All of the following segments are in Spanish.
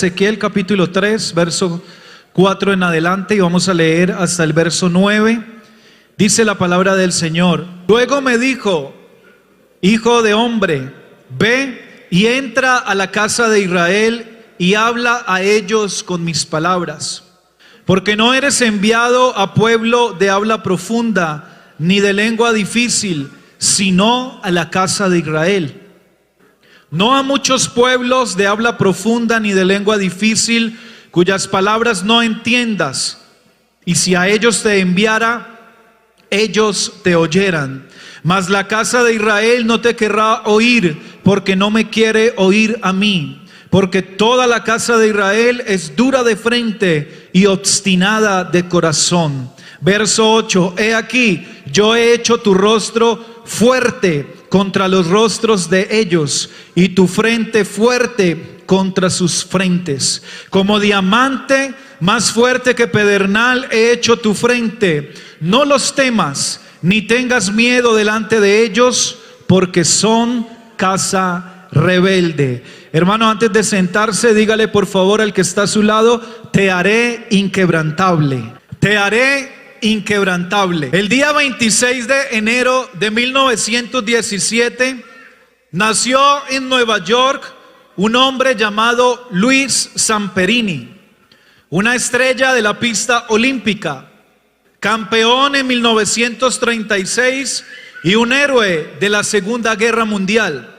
Ezequiel capítulo 3, verso 4 en adelante, y vamos a leer hasta el verso 9. Dice la palabra del Señor: Luego me dijo: Hijo de hombre, ve y entra a la casa de Israel y habla a ellos con mis palabras, porque no eres enviado a pueblo de habla profunda ni de lengua difícil, sino a la casa de Israel. No a muchos pueblos de habla profunda ni de lengua difícil, cuyas palabras no entiendas, y si a ellos te enviara, ellos te oyeran. Mas la casa de Israel no te querrá oír, porque no me quiere oír a mí, porque toda la casa de Israel es dura de frente y obstinada de corazón. Verso 8: He aquí, yo he hecho tu rostro fuerte contra los rostros de ellos, y tu frente fuerte contra sus frentes. Como diamante más fuerte que pedernal he hecho tu frente. No los temas, ni tengas miedo delante de ellos, porque son casa rebelde. Hermano, antes de sentarse, dígale por favor al que está a su lado: te haré inquebrantable. Te haré inquebrantable. El día 26 de enero de 1917 nació en Nueva York un hombre llamado Luis Zamperini, una estrella de la pista olímpica, campeón en 1936 y un héroe de la Segunda Guerra Mundial,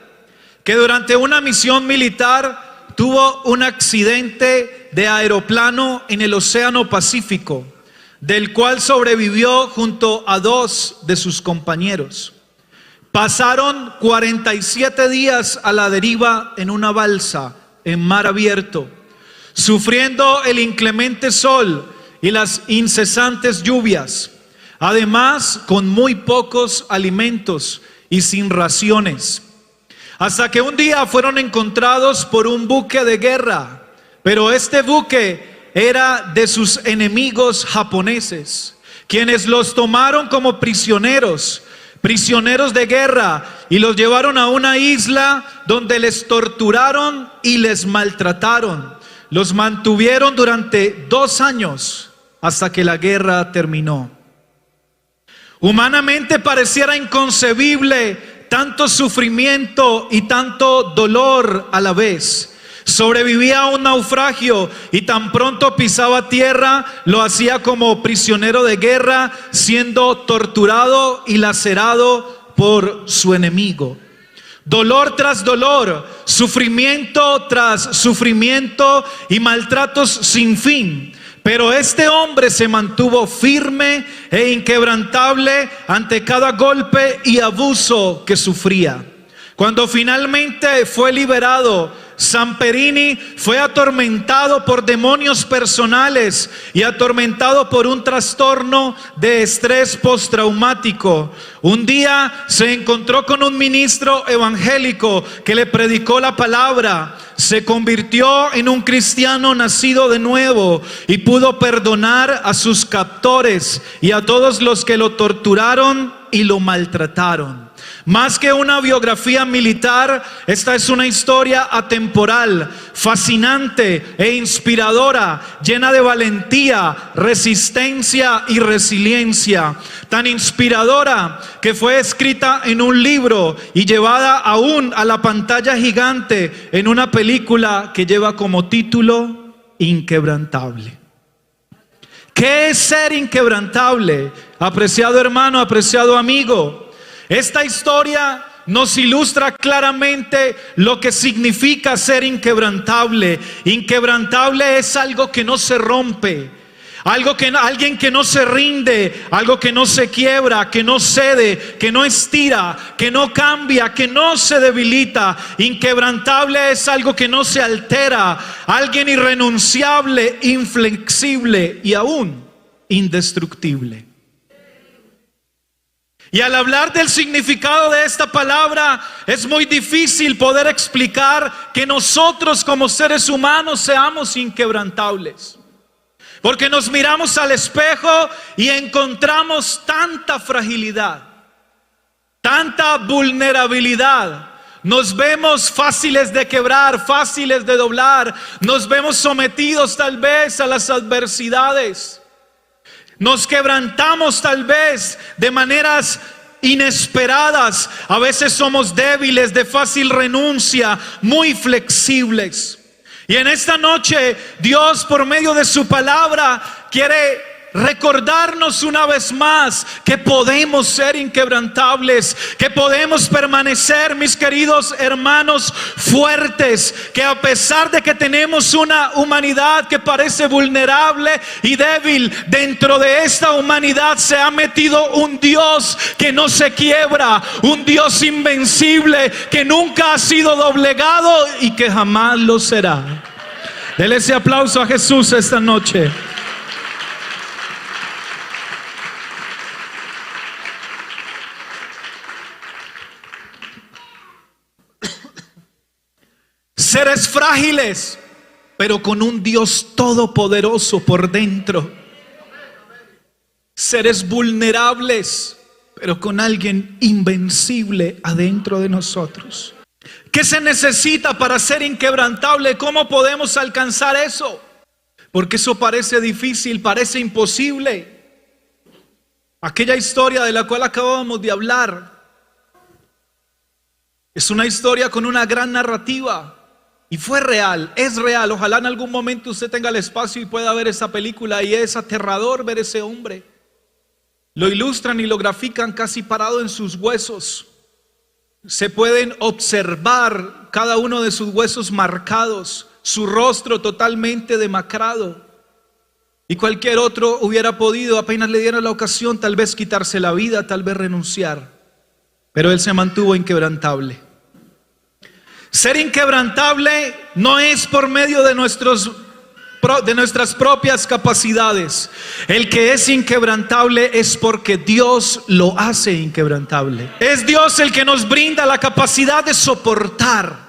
que durante una misión militar tuvo un accidente de aeroplano en el Océano Pacífico, del cual sobrevivió junto a dos de sus compañeros. Pasaron 47 días a la deriva en una balsa en mar abierto, sufriendo el inclemente sol y las incesantes lluvias, además con muy pocos alimentos y sin raciones, hasta que un día fueron encontrados por un buque de guerra, pero este buque era de sus enemigos japoneses, quienes los tomaron como prisioneros de guerra, y los llevaron a una isla donde les torturaron y les maltrataron. Los mantuvieron durante 2 años hasta que la guerra terminó. Humanamente pareciera inconcebible tanto sufrimiento y tanto dolor a la vez. Sobrevivía a un naufragio y tan pronto pisaba tierra, lo hacía como prisionero de guerra, siendo torturado y lacerado por su enemigo. Dolor tras dolor, sufrimiento tras sufrimiento y maltratos sin fin. Pero este hombre se mantuvo firme e inquebrantable ante cada golpe y abuso que sufría. Cuando finalmente fue liberado, Zamperini fue atormentado por demonios personales y atormentado por un trastorno de estrés postraumático. Un día se encontró con un ministro evangélico que le predicó la palabra. Se convirtió en un cristiano nacido de nuevo y pudo perdonar a sus captores y a todos los que lo torturaron y lo maltrataron. Más que una biografía militar, esta es una historia atemporal, fascinante e inspiradora, llena de valentía, resistencia y resiliencia. Tan inspiradora que fue escrita en un libro y llevada aún a la pantalla gigante en una película que lleva como título Inquebrantable. ¿Qué es ser inquebrantable? Apreciado hermano, apreciado amigo, esta historia nos ilustra claramente lo que significa ser inquebrantable. Inquebrantable es algo que no se rompe, alguien que no se rinde, algo que no se quiebra, que no cede, que no estira, que no cambia, que no se debilita. Inquebrantable es algo que no se altera, alguien irrenunciable, inflexible y aún indestructible. Y al hablar del significado de esta palabra, es muy difícil poder explicar que nosotros como seres humanos seamos inquebrantables. Porque nos miramos al espejo y encontramos tanta fragilidad, tanta vulnerabilidad, Nos vemos fáciles de quebrar, fáciles de doblar. Nos vemos sometidos tal vez a las adversidades. Nos quebrantamos tal vez de maneras inesperadas. A veces somos débiles, de fácil renuncia, muy flexibles. Y en esta noche Dios, por medio de su palabra, quiere recordarnos una vez más que podemos ser inquebrantables, que podemos permanecer, mis queridos hermanos, fuertes, que a pesar de que tenemos una humanidad que parece vulnerable y débil, dentro de esta humanidad se ha metido un Dios que no se quiebra, un Dios invencible que nunca ha sido doblegado y que jamás lo será. Dele ese aplauso a Jesús esta noche. Seres frágiles, pero con un Dios todopoderoso por dentro. Seres vulnerables, pero con alguien invencible adentro de nosotros. ¿Qué se necesita para ser inquebrantable? ¿Cómo podemos alcanzar eso? Porque eso parece difícil, parece imposible. Aquella historia de la cual acabábamos de hablar es una historia con una gran narrativa. Y fue real, es real. Ojalá en algún momento usted tenga el espacio y pueda ver esa película. Y es aterrador ver ese hombre. Lo ilustran y lo grafican casi parado en sus huesos. Se pueden observar cada uno de sus huesos marcados, su rostro totalmente demacrado. Y cualquier otro hubiera podido, apenas le diera la ocasión, tal vez quitarse la vida, tal vez renunciar. Pero él se mantuvo inquebrantable. Ser inquebrantable no es por medio de nuestras propias capacidades. El que es inquebrantable es porque Dios lo hace inquebrantable. Es Dios el que nos brinda la capacidad de soportar.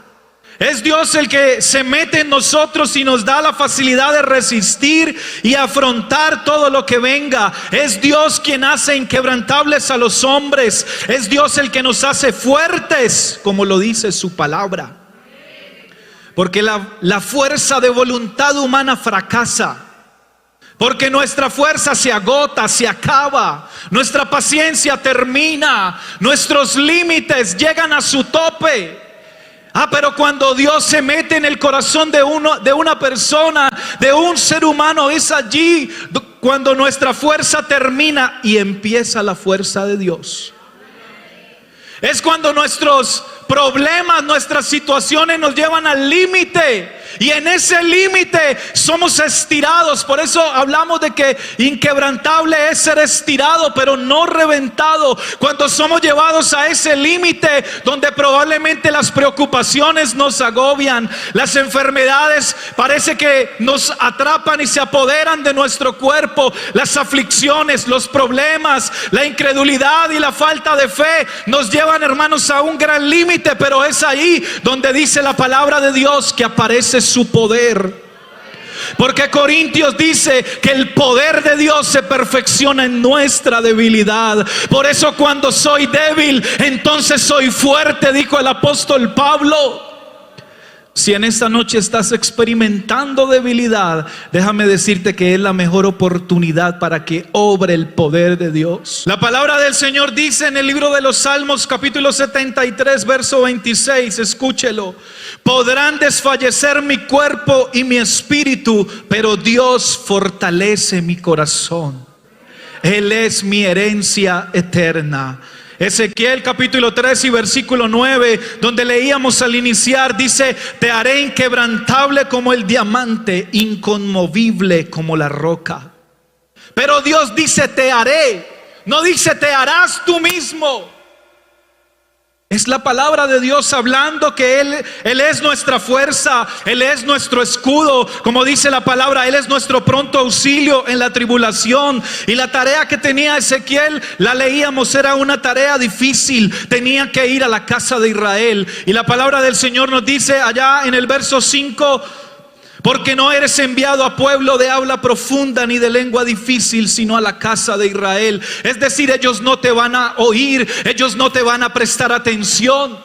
Es Dios el que se mete en nosotros y nos da la facilidad de resistir y afrontar todo lo que venga. Es Dios quien hace inquebrantables a los hombres. Es Dios el que nos hace fuertes, como lo dice su palabra. Porque la fuerza de voluntad humana fracasa. Porque nuestra fuerza se agota, se acaba. Nuestra paciencia termina. Nuestros límites llegan a su tope. Pero cuando Dios se mete en el corazón de una persona, de un ser humano, es allí cuando nuestra fuerza termina y empieza la fuerza de Dios. Es cuando nuestros problemas, nuestras situaciones nos llevan al límite. Y en ese límite somos estirados. Por eso hablamos de que inquebrantable es ser estirado, pero no reventado. Cuando somos llevados a ese límite donde probablemente las preocupaciones nos agobian, las enfermedades parece que nos atrapan y se apoderan de nuestro cuerpo, las aflicciones, los problemas, la incredulidad y la falta de fe nos llevan, hermanos, a un gran límite. Pero es ahí donde dice la palabra de Dios que aparece su poder. Porque Corintios dice que el poder de Dios se perfecciona en nuestra debilidad. Por eso cuando soy débil, entonces soy fuerte, dijo el apóstol Pablo. Si en esta noche estás experimentando debilidad, déjame decirte que es la mejor oportunidad para que obre el poder de Dios. La palabra del Señor dice en el libro de los Salmos, capítulo 73, verso 26, escúchelo: podrán desfallecer mi cuerpo y mi espíritu, pero Dios fortalece mi corazón. Él es mi herencia eterna. Ezequiel capítulo 3 y versículo 9, donde leíamos al iniciar, dice: te haré inquebrantable como el diamante, inconmovible como la roca. Pero Dios dice te haré, no dice te harás tú mismo. Es la palabra de Dios hablando que Él es nuestra fuerza, Él es nuestro escudo. Como dice la palabra, Él es nuestro pronto auxilio en la tribulación. Y la tarea que tenía Ezequiel, la leíamos, era una tarea difícil. Tenía que ir a la casa de Israel. Y la palabra del Señor nos dice allá en el verso 5: porque no eres enviado a pueblo de habla profunda ni de lengua difícil, sino a la casa de Israel. Es decir, ellos no te van a oír, ellos no te van a prestar atención.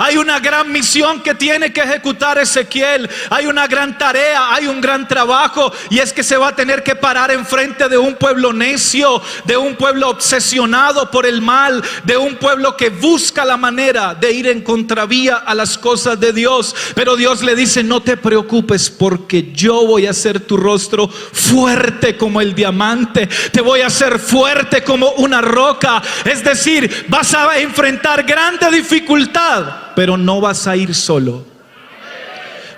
Hay una gran misión que tiene que ejecutar Ezequiel. Hay una gran tarea, hay un gran trabajo. Y es que se va a tener que parar enfrente de un pueblo necio, de un pueblo obsesionado por el mal, de un pueblo que busca la manera de ir en contravía a las cosas de Dios. Pero Dios le dice: no te preocupes, porque yo voy a hacer tu rostro fuerte como el diamante. Te voy a hacer fuerte como una roca. Es decir, vas a enfrentar grande dificultad, pero no vas a ir solo.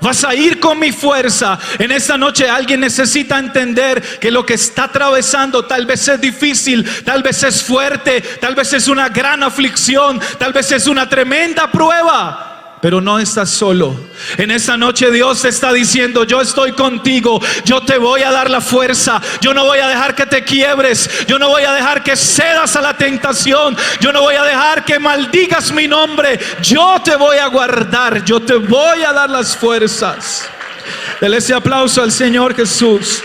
Vas a ir con mi fuerza. En esta noche alguien necesita entender que lo que está atravesando tal vez es difícil, tal vez es fuerte, tal vez es una gran aflicción, tal vez es una tremenda prueba. Pero no estás solo. En esta noche Dios te está diciendo: yo estoy contigo, yo te voy a dar la fuerza, yo no voy a dejar que te quiebres, yo no voy a dejar que cedas a la tentación, yo no voy a dejar que maldigas mi nombre. Yo te voy a guardar, yo te voy a dar las fuerzas. Dele ese aplauso al Señor Jesús.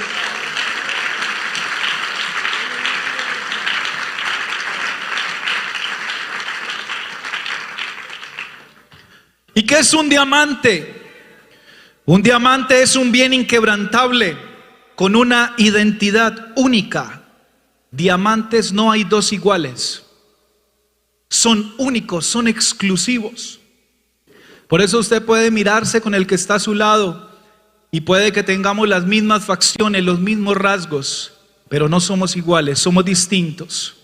¿Y qué es un diamante? Un diamante es un bien inquebrantable con una identidad única. Diamantes no hay dos iguales. Son únicos, son exclusivos. Por eso usted puede mirarse con el que está a su lado y puede que tengamos las mismas facciones, los mismos rasgos, pero no somos iguales, somos distintos.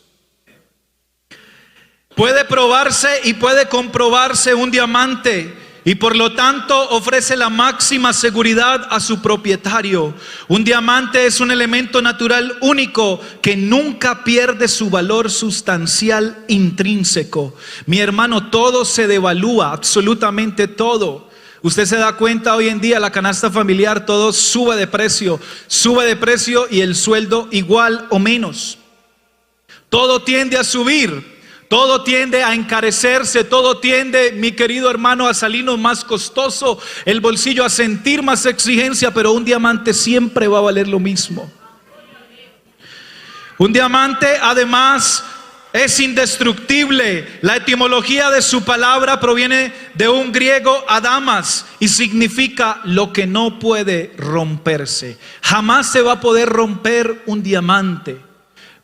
Puede probarse y puede comprobarse un diamante, y por lo tanto ofrece la máxima seguridad a su propietario. Un diamante es un elemento natural único que nunca pierde su valor sustancial intrínseco. Mi hermano, todo se devalúa, absolutamente todo. Usted se da cuenta hoy en día, la canasta familiar, todo sube de precio y el sueldo igual o menos. Todo tiende a subir. Todo tiende a encarecerse, todo tiende, mi querido hermano, a salirnos más costoso, el bolsillo a sentir más exigencia, pero un diamante siempre va a valer lo mismo. Un diamante además es indestructible. La etimología de su palabra proviene de un griego adamas y significa lo que no puede romperse. Jamás se va a poder romper un diamante.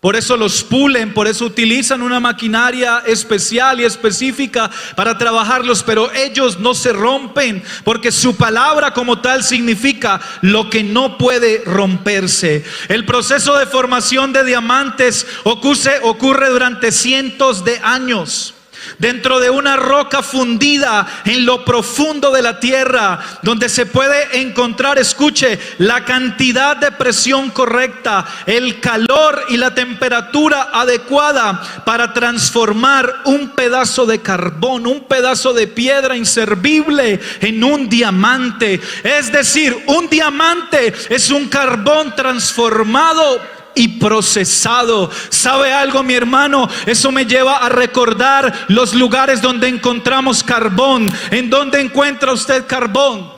Por eso los pulen, por eso utilizan una maquinaria especial y específica para trabajarlos, pero ellos no se rompen, porque su palabra como tal significa lo que no puede romperse. El proceso de formación de diamantes ocurre durante cientos de años. Dentro de una roca fundida en lo profundo de la tierra, donde se puede encontrar, escuche, la cantidad de presión correcta, el calor y la temperatura adecuada para transformar un pedazo de carbón, un pedazo de piedra inservible en un diamante. Es decir, un diamante es un carbón transformado y procesado. ¿Sabe algo, mi hermano? Eso me lleva a recordar los lugares donde encontramos carbón. ¿En dónde encuentra usted carbón?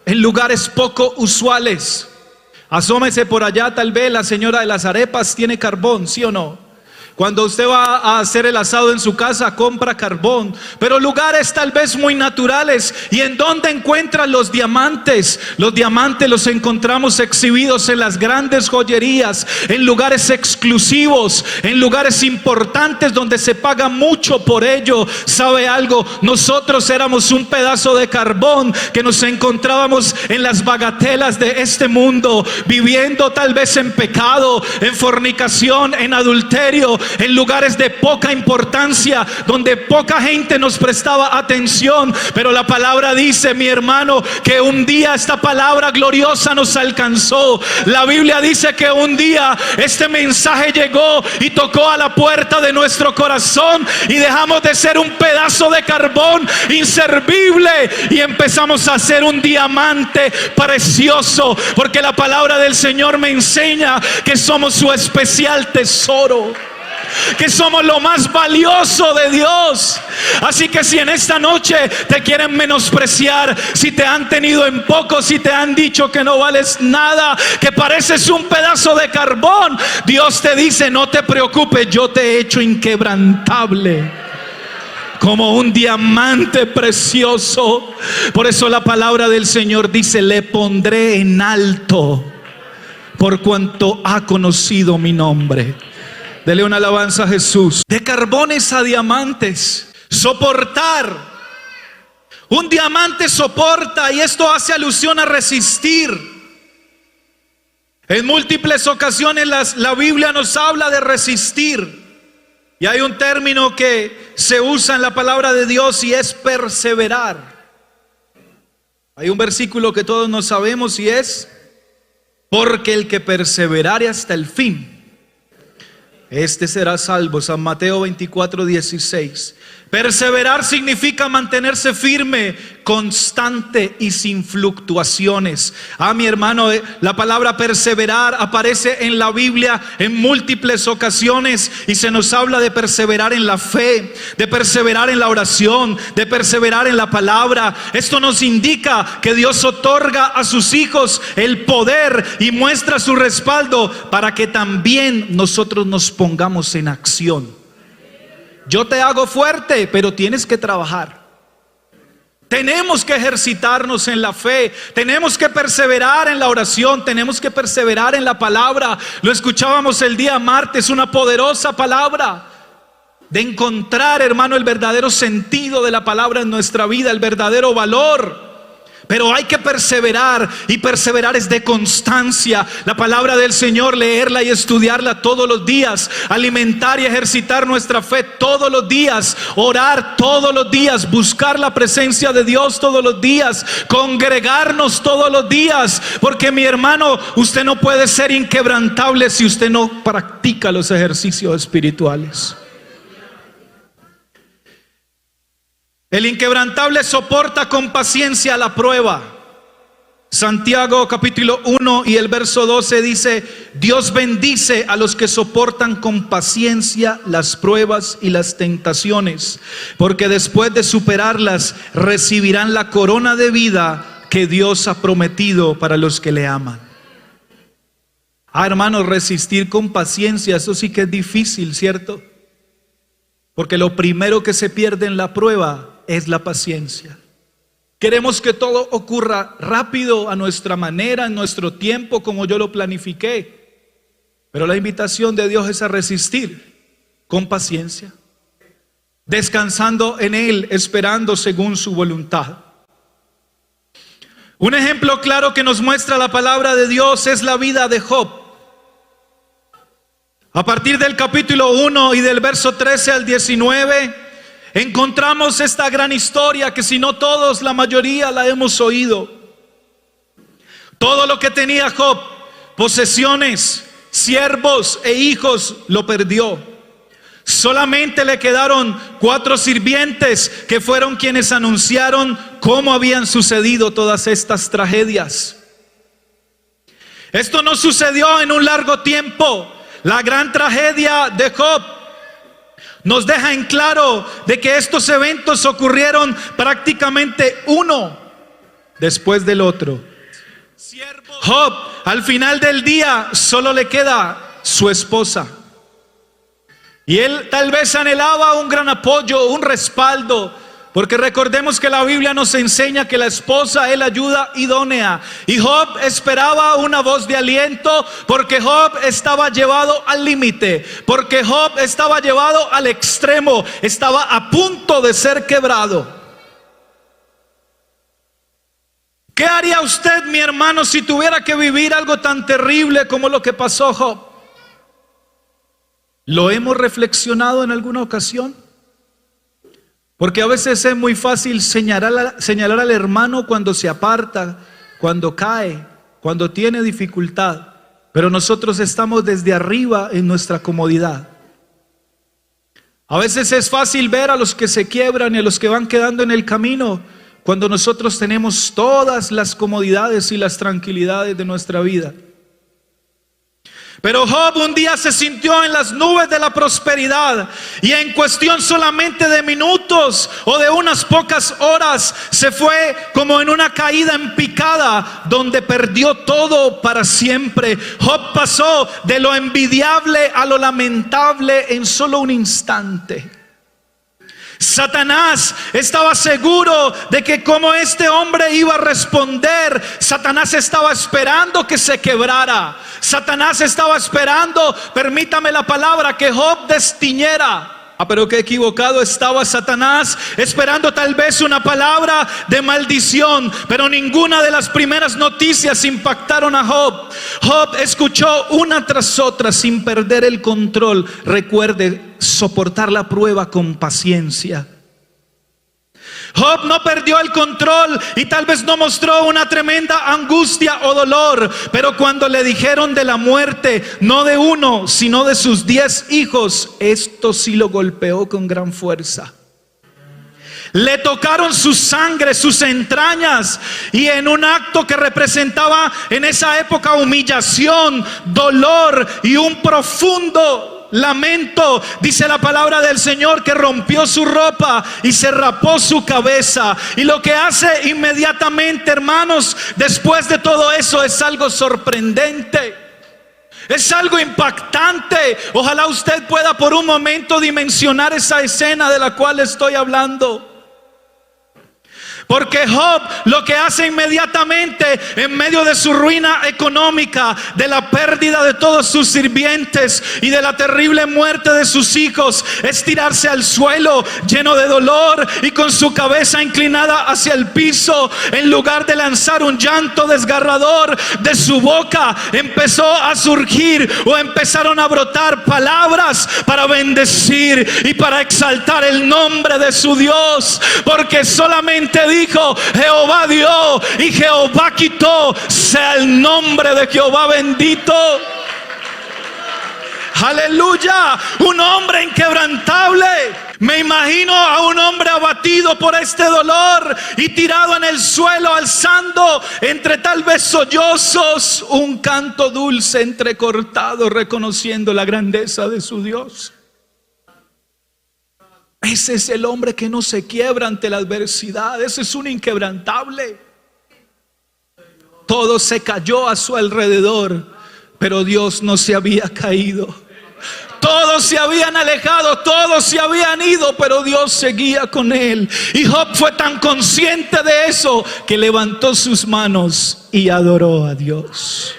En lugares poco usuales. Asómese por allá, tal vez la señora de las arepas tiene carbón, ¿sí o no? Cuando usted va a hacer el asado en su casa, compra carbón. Pero lugares tal vez muy naturales. ¿Y en dónde encuentran los diamantes? Los diamantes los encontramos exhibidos en las grandes joyerías, en lugares exclusivos, en lugares importantes donde se paga mucho por ello. ¿Sabe algo? Nosotros éramos un pedazo de carbón que nos encontrábamos en las bagatelas de este mundo, viviendo tal vez en pecado, en fornicación, en adulterio, en lugares de poca importancia, donde poca gente nos prestaba atención. Pero la palabra dice, mi hermano, que un día esta palabra gloriosa nos alcanzó. La Biblia dice que un día este mensaje llegó y tocó a la puerta de nuestro corazón, y dejamos de ser un pedazo de carbón inservible y empezamos a ser un diamante precioso, porque la palabra del Señor me enseña que somos su especial tesoro, que somos lo más valioso de Dios. Así que si en esta noche te quieren menospreciar, si te han tenido en poco, si te han dicho que no vales nada, que pareces un pedazo de carbón, Dios te dice: no te preocupes, yo te he hecho inquebrantable como un diamante precioso. Por eso la palabra del Señor dice: le pondré en alto por cuanto ha conocido mi nombre. Dele una alabanza a Jesús. De carbones a diamantes, soportar. Un diamante soporta, y esto hace alusión a resistir. En múltiples ocasiones la Biblia nos habla de resistir. Y hay un término que se usa en la palabra de Dios y es perseverar. Hay un versículo que todos nos sabemos y es: porque el que perseverare hasta el fin, este será salvo. San Mateo 24:16. Perseverar significa mantenerse firme, constante y sin fluctuaciones. Mi hermano, la palabra perseverar aparece en la Biblia en múltiples ocasiones y se nos habla de perseverar en la fe, de perseverar en la oración, de perseverar en la palabra. Esto nos indica que Dios otorga a sus hijos el poder y muestra su respaldo para que también nosotros nos pongamos en acción. Yo te hago fuerte, pero tienes que trabajar. Tenemos que ejercitarnos en la fe, tenemos que perseverar en la oración, tenemos que perseverar en la palabra. Lo escuchábamos el día martes, una poderosa palabra de encontrar, hermano, el verdadero sentido de la palabra en nuestra vida, el verdadero valor. Pero hay que perseverar, y perseverar es de constancia. La palabra del Señor, leerla y estudiarla todos los días, alimentar y ejercitar nuestra fe todos los días, orar todos los días, buscar la presencia de Dios todos los días, congregarnos todos los días. Porque, mi hermano, usted no puede ser inquebrantable si usted no practica los ejercicios espirituales. El inquebrantable soporta con paciencia la prueba. Santiago capítulo 1 y el verso 12 dice: Dios bendice a los que soportan con paciencia las pruebas y las tentaciones, porque después de superarlas recibirán la corona de vida que Dios ha prometido para los que le aman. Hermanos, resistir con paciencia, eso sí que es difícil, ¿cierto? Porque lo primero que se pierde en la prueba es la paciencia. Queremos que todo ocurra rápido, a nuestra manera, en nuestro tiempo, como yo lo planifiqué. Pero la invitación de Dios es a resistir con paciencia, descansando en Él, esperando según su voluntad. Un ejemplo claro que nos muestra la palabra de Dios es la vida de Job. A partir del capítulo 1 y del verso 13 al 19, encontramos esta gran historia que, si no todos, la mayoría la hemos oído. Todo lo que tenía Job, posesiones, siervos e hijos, lo perdió. Solamente le quedaron 4 sirvientes que fueron quienes anunciaron cómo habían sucedido todas estas tragedias. Esto no sucedió en un largo tiempo. La gran tragedia de Job nos deja en claro de que estos eventos ocurrieron prácticamente uno después del otro. Job, al final del día, solo le queda su esposa. Y él tal vez anhelaba un gran apoyo, un respaldo, porque recordemos que la Biblia nos enseña que la esposa es la ayuda idónea. Y Job esperaba una voz de aliento, porque Job estaba llevado al límite, porque Job estaba llevado al extremo, estaba a punto de ser quebrado. ¿Qué haría usted, mi hermano, si tuviera que vivir algo tan terrible como lo que pasó Job? ¿Lo hemos reflexionado en alguna ocasión? Porque a veces es muy fácil señalar al hermano cuando se aparta, cuando cae, cuando tiene dificultad. Pero nosotros estamos desde arriba en nuestra comodidad. A veces es fácil ver a los que se quiebran y a los que van quedando en el camino, cuando nosotros tenemos todas las comodidades y las tranquilidades de nuestra vida. Pero Job un día se sintió en las nubes de la prosperidad, y en cuestión solamente de minutos o de unas pocas horas se fue como en una caída en picada, donde perdió todo para siempre. Job pasó de lo envidiable a lo lamentable en solo un instante. Satanás estaba seguro de que como este hombre iba a responder, Satanás estaba esperando que se quebrara. Satanás estaba esperando, permítame la palabra, que Job destiñera. Pero qué equivocado estaba Satanás, esperando tal vez una palabra de maldición, pero ninguna de las primeras noticias impactaron a Job. Job escuchó una tras otra sin perder el control. Recuerde, soportar la prueba con paciencia. Job no perdió el control y tal vez no mostró una tremenda angustia o dolor, pero cuando le dijeron de la muerte, no de uno, sino de sus 10 hijos, esto sí lo golpeó con gran fuerza. Le tocaron su sangre, sus entrañas, y en un acto que representaba en esa época humillación, dolor y un profundo lamento, dice la palabra del Señor que rompió su ropa y se rapó su cabeza. Y lo que hace inmediatamente, hermanos, después de todo eso, es algo sorprendente. Es algo impactante. Ojalá usted pueda por un momento dimensionar esa escena de la cual estoy hablando. Porque Job lo que hace inmediatamente, en medio de su ruina económica, de la pérdida de todos sus sirvientes y de la terrible muerte de sus hijos, es tirarse al suelo lleno de dolor y con su cabeza inclinada hacia el piso. En lugar de lanzar un llanto desgarrador, de su boca empezó a surgir o empezaron a brotar palabras para bendecir y para exaltar el nombre de su Dios. Porque solamente dijo: Jehová dio y Jehová quitó, sea el nombre de Jehová bendito. Aleluya, un hombre inquebrantable. Me imagino a un hombre abatido por este dolor y tirado en el suelo, alzando entre tal vez sollozos un canto dulce entrecortado, reconociendo la grandeza de su Dios. Ese es el hombre que no se quiebra ante la adversidad. Ese es un inquebrantable. Todo se cayó a su alrededor, pero Dios no se había caído. Todos se habían alejado, todos se habían ido, pero Dios seguía con él. Y Job fue tan consciente de eso que levantó sus manos y adoró a Dios.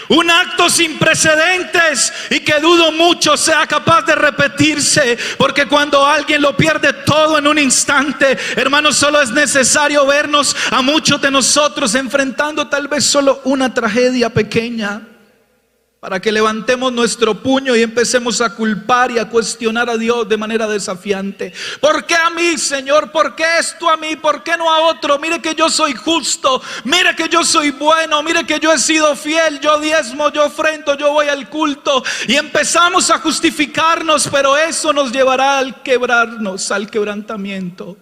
Un acto sin precedentes y que dudo mucho sea capaz de repetirse, porque cuando alguien lo pierde todo en un instante, hermanos, solo es necesario vernos a muchos de nosotros enfrentando tal vez solo una tragedia pequeña, para que levantemos nuestro puño y empecemos a culpar y a cuestionar a Dios de manera desafiante. ¿Por qué a mí, Señor? ¿Por qué esto a mí? ¿Por qué no a otro? Mire que yo soy justo, mire que yo soy bueno, mire que yo he sido fiel, yo diezmo, yo ofrendo, yo voy al culto. Y empezamos a justificarnos, pero eso nos llevará al quebrarnos, al quebrantamiento.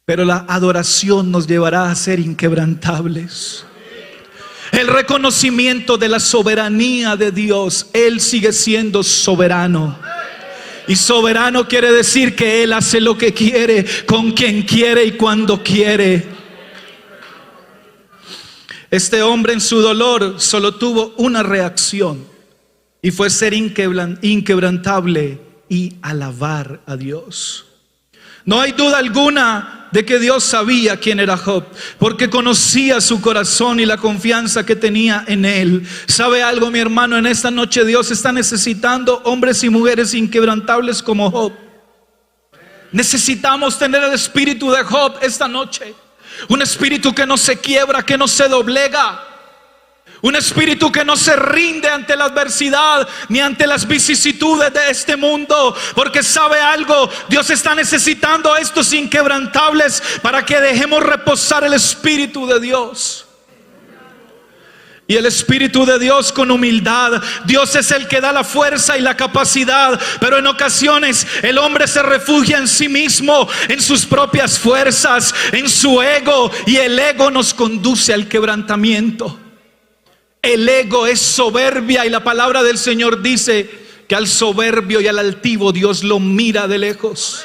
Pero la adoración nos llevará a ser inquebrantables. El reconocimiento de la soberanía de Dios. Él sigue siendo soberano. Y soberano quiere decir que Él hace lo que quiere, con quien quiere y cuando quiere. Este hombre en su dolor solo tuvo una reacción, y fue ser inquebrantable y alabar a Dios. No hay duda alguna de que Dios sabía quién era Job, porque conocía su corazón y la confianza que tenía en él. ¿Sabe algo, mi hermano? En esta noche Dios está necesitando hombres y mujeres inquebrantables como Job. Necesitamos tener el espíritu de Job esta noche. Un espíritu que no se quiebra, que no se doblega. Un espíritu que no se rinde ante la adversidad ni ante las vicisitudes de este mundo. Porque sabe algo, Dios está necesitando a estos inquebrantables para que dejemos reposar el Espíritu de Dios. Y el Espíritu de Dios con humildad. Dios es el que da la fuerza y la capacidad, pero en ocasiones el hombre se refugia en sí mismo, en sus propias fuerzas, en su ego, y el ego nos conduce al quebrantamiento. El ego es soberbia, y la palabra del Señor dice que al soberbio y al altivo Dios lo mira de lejos.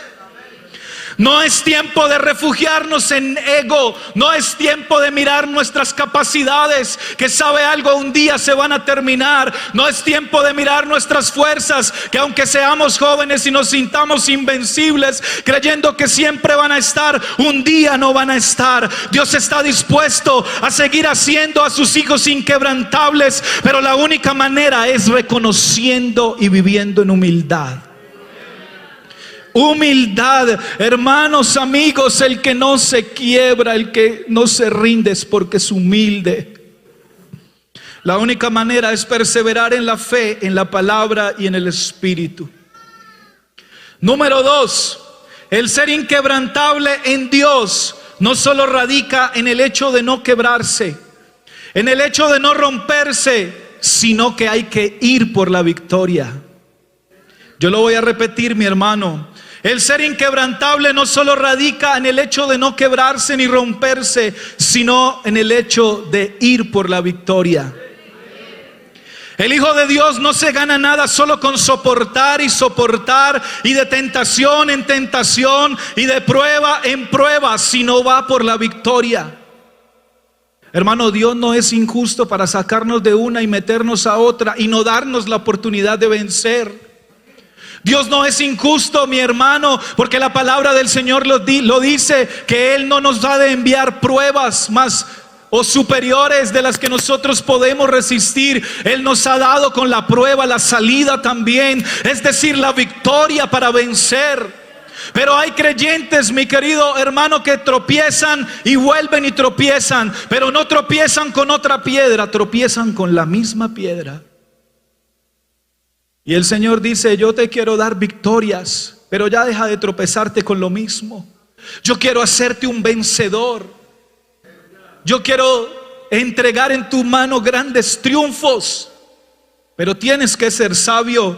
No es tiempo de refugiarnos en ego. No es tiempo de mirar nuestras capacidades, que sabe algo, un día se van a terminar. No es tiempo de mirar nuestras fuerzas, que aunque seamos jóvenes y nos sintamos invencibles, creyendo que siempre van a estar, un día no van a estar. Dios está dispuesto a seguir haciendo a sus hijos inquebrantables, pero la única manera es reconociendo y viviendo en humildad. Humildad, hermanos, amigos, el que no se quiebra, el que no se rinde es porque es humilde. La única manera es perseverar en la fe, en la palabra y en el Espíritu. Número 2, el ser inquebrantable en Dios no solo radica en el hecho de no quebrarse, en el hecho de no romperse, sino que hay que ir por la victoria. Yo lo voy a repetir, mi hermano. El ser inquebrantable no solo radica en el hecho de no quebrarse ni romperse, sino en el hecho de ir por la victoria. El Hijo de Dios no se gana nada solo con soportar y de tentación en tentación y de prueba en prueba, sino va por la victoria. Hermano, Dios no es injusto para sacarnos de una y meternos a otra y no darnos la oportunidad de vencer. Dios no es injusto, mi hermano, porque la palabra del Señor lo dice, que Él no nos ha de enviar pruebas más o superiores de las que nosotros podemos resistir. Él nos ha dado con la prueba la salida también, es decir, la victoria para vencer. Pero hay creyentes, mi querido hermano, que tropiezan y vuelven y tropiezan, pero no tropiezan con otra piedra, tropiezan con la misma piedra. Y el Señor dice: yo te quiero dar victorias, pero ya deja de tropezarte con lo mismo. Yo quiero hacerte un vencedor. Yo quiero entregar en tu mano grandes triunfos, pero tienes que ser sabio.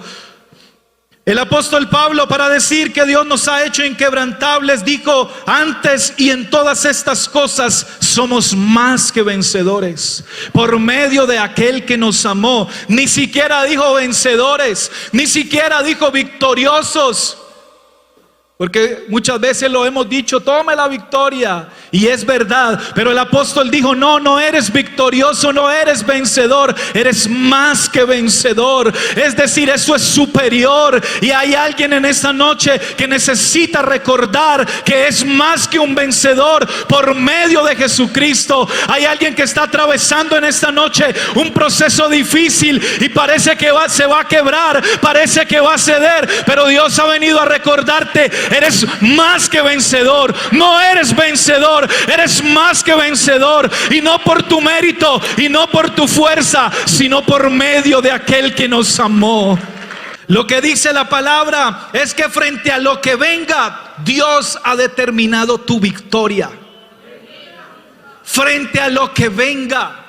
El apóstol Pablo, para decir que Dios nos ha hecho inquebrantables, dijo: antes y en todas estas cosas somos más que vencedores por medio de aquel que nos amó. Ni siquiera dijo vencedores, ni siquiera dijo victoriosos, porque muchas veces lo hemos dicho: tome la victoria, y es verdad, pero el apóstol dijo: no eres victorioso, no eres vencedor, eres más que vencedor. Es decir, eso es superior. Y hay alguien en esta noche que necesita recordar que es más que un vencedor por medio de Jesucristo. Hay alguien que está atravesando en esta noche un proceso difícil y parece que se va a quebrar, parece que va a ceder, pero Dios ha venido a recordarte: eres más que vencedor. No eres vencedor, eres más que vencedor, y no por tu mérito y no por tu fuerza, sino por medio de aquel que nos amó. Lo que dice la palabra es que frente a lo que venga, Dios ha determinado tu victoria. Frente a lo que venga,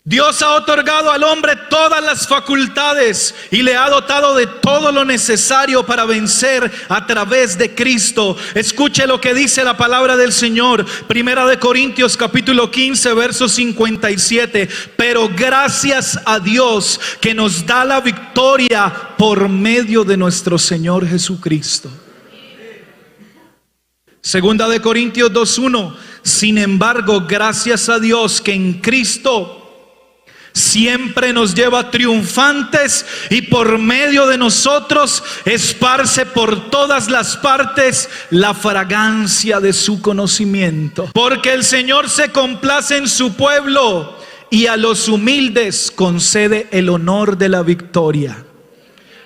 Dios ha otorgado al hombre todas las facultades y le ha dotado de todo lo necesario para vencer a través de Cristo. Escuche lo que dice la palabra del Señor. Primera de Corintios capítulo 15 verso 57. Pero gracias a Dios que nos da la victoria por medio de nuestro Señor Jesucristo. Segunda de Corintios 2:1. Sin embargo, gracias a Dios que en Cristo siempre nos lleva triunfantes y por medio de nosotros esparce por todas las partes la fragancia de su conocimiento. Porque el Señor se complace en su pueblo y a los humildes concede el honor de la victoria.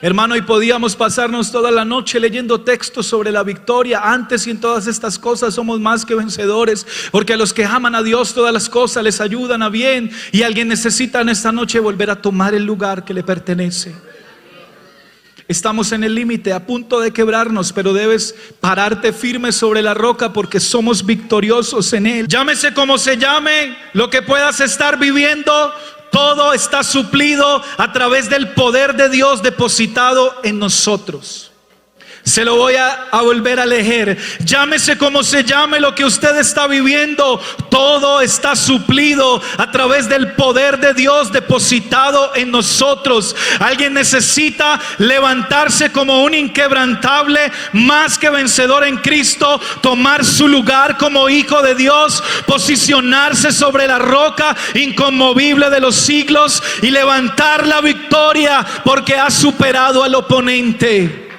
Hermano, y podíamos pasarnos toda la noche leyendo textos sobre la victoria. Antes y en todas estas cosas somos más que vencedores, porque a los que aman a Dios todas las cosas les ayudan a bien. Y alguien necesita en esta noche volver a tomar el lugar que le pertenece. Estamos en el límite, a punto de quebrarnos, pero debes pararte firme sobre la roca, porque somos victoriosos en Él. Llámese como se llame, lo que puedas estar viviendo, todo está suplido a través del poder de Dios depositado en nosotros. Se lo voy a volver a leer. Llámese como se llame lo que usted está viviendo, todo está suplido a través del poder de Dios depositado en nosotros. Alguien necesita levantarse como un inquebrantable, más que vencedor en Cristo, tomar su lugar como hijo de Dios, posicionarse sobre la roca inconmovible de los siglos y levantar la victoria porque ha superado al oponente.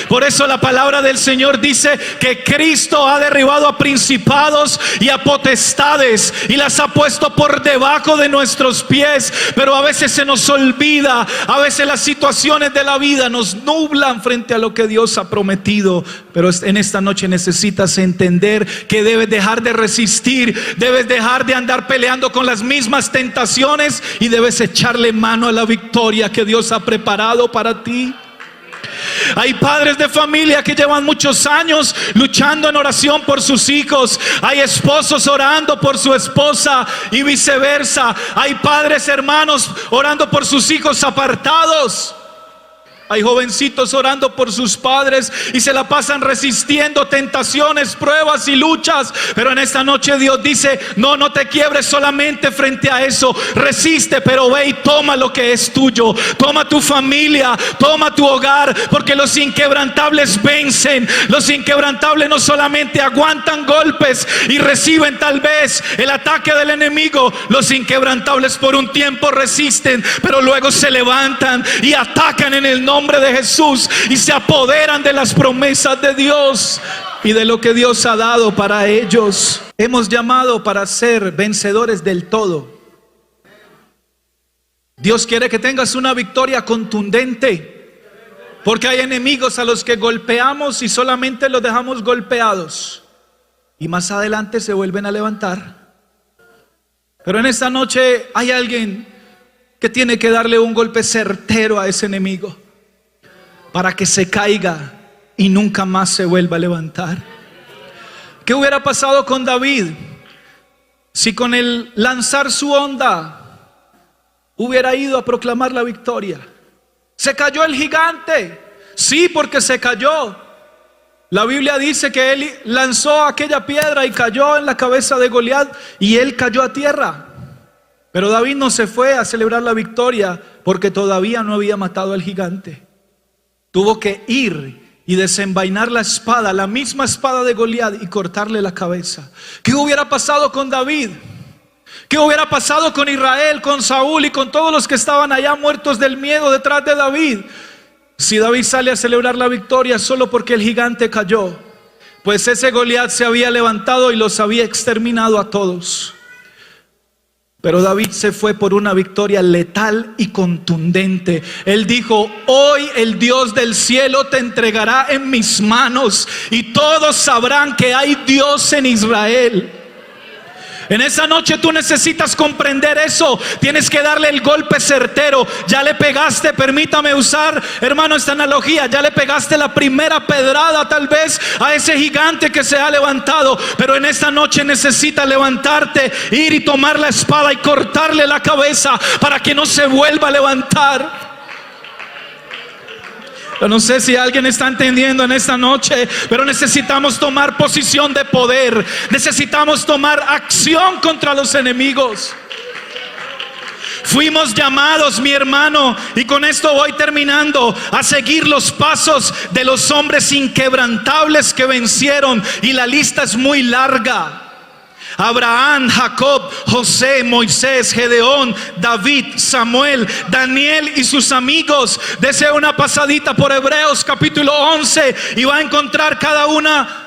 Por eso la palabra del Señor dice que Cristo ha derribado a principados y a potestades y las ha puesto por debajo de nuestros pies. Pero a veces se nos olvida, a veces las situaciones de la vida nos nublan frente a lo que Dios ha prometido. Pero en esta noche necesitas entender que debes dejar de resistir, debes dejar de andar peleando con las mismas tentaciones y debes echarle mano a la victoria que Dios ha preparado para ti. Hay padres de familia que llevan muchos años luchando en oración por sus hijos. Hay esposos orando por su esposa y viceversa. Hay padres, hermanos, orando por sus hijos apartados. Hay jovencitos orando por sus padres y se la pasan resistiendo tentaciones, pruebas y luchas. Pero en esta noche Dios dice: no te quiebres solamente frente a eso. Resiste, pero ve y toma lo que es tuyo. Toma tu familia, toma tu hogar, porque los inquebrantables vencen. Los inquebrantables no solamente aguantan golpes y reciben tal vez el ataque del enemigo. Los inquebrantables por un tiempo resisten, pero luego se levantan y atacan en el nombre de Jesús y se apoderan de las promesas de Dios y de lo que Dios ha dado para ellos. Hemos llamado para ser vencedores del todo. Dios quiere que tengas una victoria contundente, porque hay enemigos a los que golpeamos y solamente los dejamos golpeados y más adelante se vuelven a levantar. Pero en esta noche hay alguien que tiene que darle un golpe certero a ese enemigo para que se caiga y nunca más se vuelva a levantar. ¿Qué hubiera pasado con David si con el lanzar su onda hubiera ido a proclamar la victoria? Se cayó el gigante, sí, porque se cayó. La Biblia dice que él lanzó aquella piedra y cayó en la cabeza de Goliat y él cayó a tierra. Pero David no se fue a celebrar la victoria porque todavía no había matado al gigante. Tuvo que ir y desenvainar la espada, la misma espada de Goliat, y cortarle la cabeza. ¿Qué hubiera pasado con David? ¿Qué hubiera pasado con Israel, con Saúl y con todos los que estaban allá muertos del miedo detrás de David? Si David sale a celebrar la victoria solo porque el gigante cayó, pues ese Goliat se había levantado y los había exterminado a todos. Pero David se fue por una victoria letal y contundente. Él dijo: hoy el Dios del cielo te entregará en mis manos y todos sabrán que hay Dios en Israel. En esa noche tú necesitas comprender eso. Tienes que darle el golpe certero. Ya le pegaste, permítame usar, hermano, esta analogía. Ya le pegaste la primera pedrada tal vez a ese gigante que se ha levantado. Pero en esta noche necesitas levantarte, ir y tomar la espada y cortarle la cabeza para que no se vuelva a levantar. Yo no sé si alguien está entendiendo en esta noche, pero necesitamos tomar posición de poder. Necesitamos tomar acción contra los enemigos. Fuimos llamados, mi hermano, y con esto voy terminando, a seguir los pasos de los hombres inquebrantables que vencieron, y la lista es muy larga. Abraham, Jacob, José, Moisés, Gedeón, David, Samuel, Daniel y sus amigos. Dese una pasadita por Hebreos capítulo 11 y va a encontrar cada una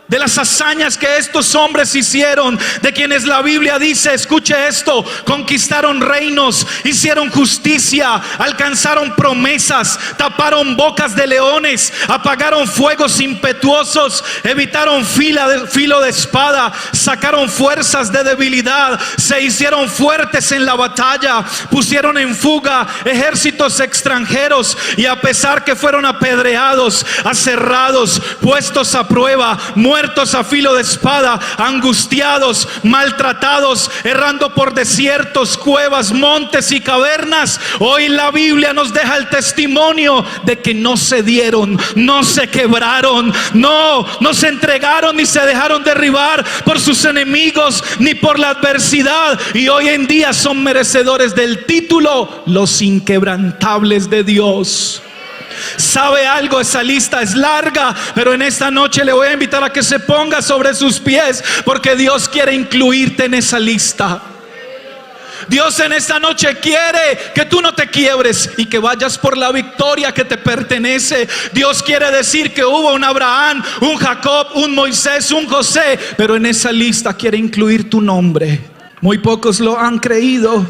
de las hazañas que estos hombres hicieron, de quienes la Biblia dice, escuche esto: conquistaron reinos, hicieron justicia, alcanzaron promesas, taparon bocas de leones, apagaron fuegos impetuosos, evitaron filo de espada, sacaron fuerzas de debilidad, se hicieron fuertes en la batalla, pusieron en fuga ejércitos extranjeros, y a pesar que fueron apedreados, aserrados, puestos a prueba, muertos muertos a filo de espada, angustiados, maltratados, errando por desiertos, cuevas, montes y cavernas. Hoy la Biblia nos deja el testimonio de que no cedieron, no se quebraron, no se entregaron ni se dejaron derribar por sus enemigos ni por la adversidad, y hoy en día son merecedores del título, los inquebrantables de Dios. ¿Sabe algo? Esa lista es larga, pero en esta noche le voy a invitar a que se ponga sobre sus pies, porque Dios quiere incluirte en esa lista. Dios en esta noche quiere que tú no te quiebres y que vayas por la victoria que te pertenece. Dios quiere decir que hubo un Abraham, un Jacob, un Moisés, un José, pero en esa lista quiere incluir tu nombre. Muy pocos lo han creído,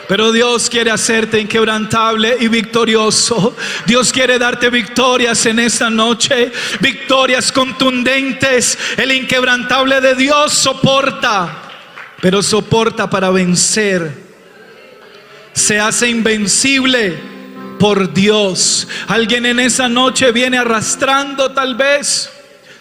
pero Dios quiere hacerte inquebrantable y victorioso. Dios quiere darte victorias en esta noche, victorias contundentes. El inquebrantable de Dios soporta, pero soporta para vencer. Se hace invencible por Dios. Alguien en esa noche viene arrastrando tal vez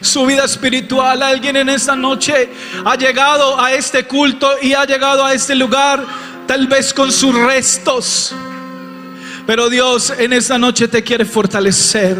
su vida espiritual. Alguien en esta noche ha llegado a este culto y ha llegado a este lugar tal vez con sus restos, pero Dios en esta noche te quiere fortalecer.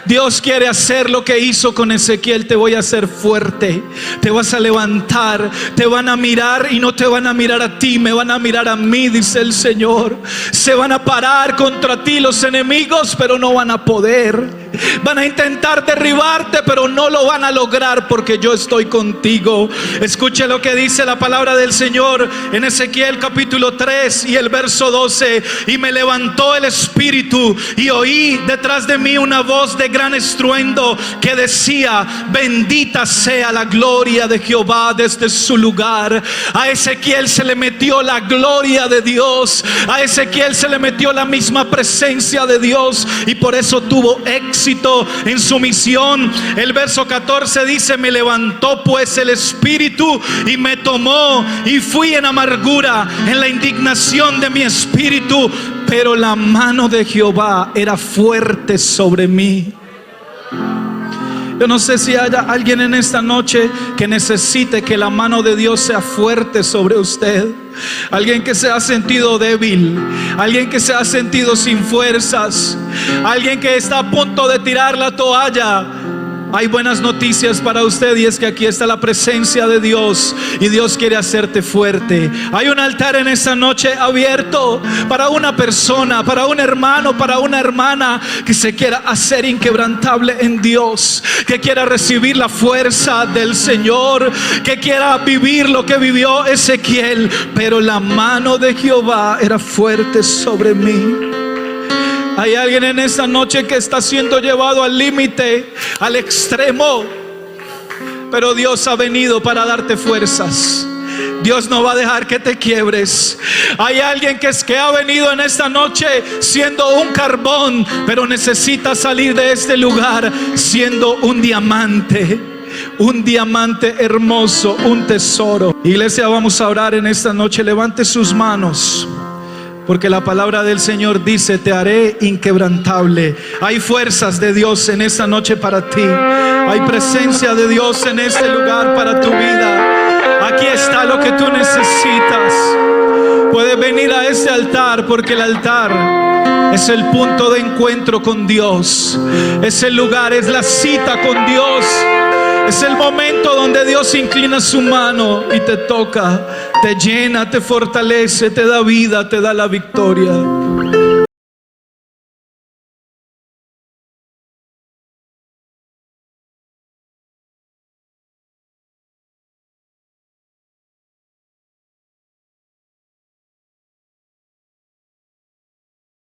Dios quiere hacer lo que hizo con Ezequiel. Te voy a hacer fuerte, te vas a levantar. Te van a mirar y no te van a mirar a ti, me van a mirar a mí, dice el Señor. Se van a parar contra ti los enemigos, pero no van a poder. Van a intentar derribarte, pero no lo van a lograr, porque yo estoy contigo. Escuche lo que dice la palabra del Señor en Ezequiel capítulo 3 y el verso 12. Y me levantó el Espíritu y oí detrás de mí una voz de gran estruendo que decía: bendita sea la gloria de Jehová desde su lugar. A Ezequiel se le metió la gloria de Dios, a Ezequiel se le metió la misma presencia de Dios, y por eso tuvo éxito en su misión. El verso 14 dice: me levantó pues el Espíritu y me tomó, y fui en amargura, en la indignación de mi espíritu, pero la mano de Jehová era fuerte sobre mí. Yo no sé si haya alguien en esta noche que necesite que la mano de Dios sea fuerte sobre usted. Alguien que se ha sentido débil, alguien que se ha sentido sin fuerzas, alguien que está a punto de tirar la toalla. Hay buenas noticias para usted, y es que aquí está la presencia de Dios, y Dios quiere hacerte fuerte. Hay un altar en esta noche abierto para una persona, para un hermano, para una hermana que se quiera hacer inquebrantable en Dios, que quiera recibir la fuerza del Señor, que quiera vivir lo que vivió Ezequiel. Pero la mano de Jehová era fuerte sobre mí. Hay alguien en esta noche que está siendo llevado al límite, al extremo, pero Dios ha venido para darte fuerzas. Dios no va a dejar que te quiebres. Hay alguien que ha venido en esta noche siendo un carbón, pero necesita salir de este lugar siendo un diamante hermoso, un tesoro. Iglesia, vamos a orar en esta noche. Levante sus manos, porque la palabra del Señor dice: te haré inquebrantable. Hay fuerzas de Dios en esta noche para ti. Hay presencia de Dios en este lugar para tu vida. Aquí está lo que tú necesitas. Puedes venir a este altar, porque el altar es el punto de encuentro con Dios. Es el lugar, es la cita con Dios. Es el momento donde Dios inclina su mano y te toca, te llena, te fortalece, te da vida, te da la victoria.